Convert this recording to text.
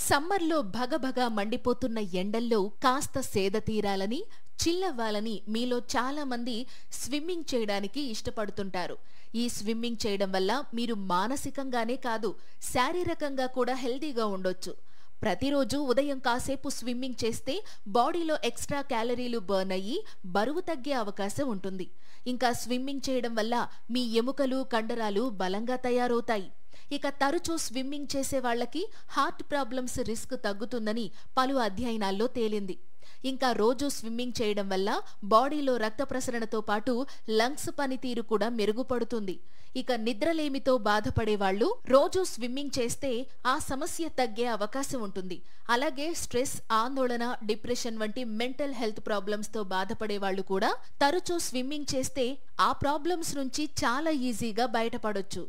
సమ్మర్లో భగభగ మండిపోతున్న ఎండల్లో కాస్త సేద తీరాలని, చిల్లవ్వాలని మీలో చాలా మంది స్విమ్మింగ్ చేయడానికి ఇష్టపడుతుంటారు. ఈ స్విమ్మింగ్ చేయడం వల్ల మీరు మానసికంగానే కాదు, శారీరకంగా కూడా హెల్తీగా ఉండొచ్చు. ప్రతిరోజు ఉదయం కాసేపు స్విమ్మింగ్ చేస్తే బాడీలో ఎక్స్ట్రా క్యాలరీలు బర్న్ అయ్యి బరువు తగ్గే అవకాశం ఉంటుంది. ఇంకా స్విమ్మింగ్ చేయడం వల్ల మీ ఎముకలు, కండరాలు బలంగా తయారవుతాయి. ఇక తరచూ స్విమ్మింగ్ చేసే వాళ్లకి హార్ట్ ప్రాబ్లమ్స్ రిస్క్ తగ్గుతుందని పలు అధ్యయనాల్లో తేలింది. ఇంకా రోజు స్విమ్మింగ్ చేయడం వల్ల బాడీలో రక్త ప్రసరణతో పాటు లంగ్స్ పనితీరు కూడా మెరుగుపడుతుంది. ఇక నిద్రలేమితో బాధపడేవాళ్లు రోజు స్విమ్మింగ్ చేస్తే ఆ సమస్య తగ్గే అవకాశం ఉంటుంది. అలాగే స్ట్రెస్, ఆందోళన, డిప్రెషన్ వంటి మెంటల్ హెల్త్ ప్రాబ్లమ్స్ తో బాధపడేవాళ్లు కూడా తరచూ స్విమ్మింగ్ చేస్తే ఆ ప్రాబ్లమ్స్ నుంచి చాలా ఈజీగా బయటపడొచ్చు.